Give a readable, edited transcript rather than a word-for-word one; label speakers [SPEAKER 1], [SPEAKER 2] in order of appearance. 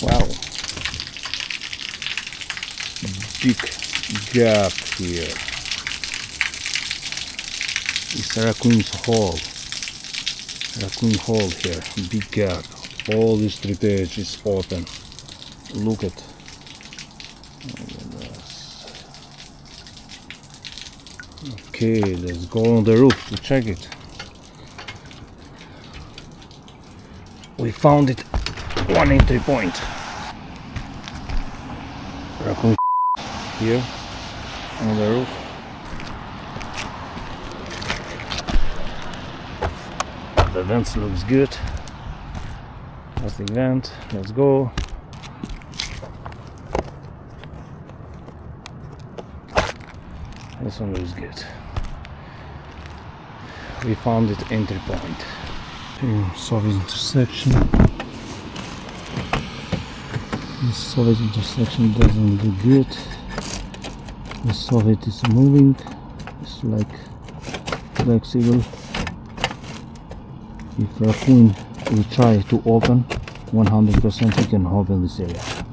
[SPEAKER 1] Wow, big gap here. It's raccoon's hole. Raccoon hole here, big gap. All this strip edge is open. Look at this. Okay, let's go on the roof to check it. We found it. One entry point. Raccoon here on the roof. The vent looks good. That's the vent. Let's go. This one looks good. We found it entry point. Soffit intersection. This soffit intersection doesn't look good. The soffit is moving. It's like flexible. If Raccoon will try to open, 100% he can open this area.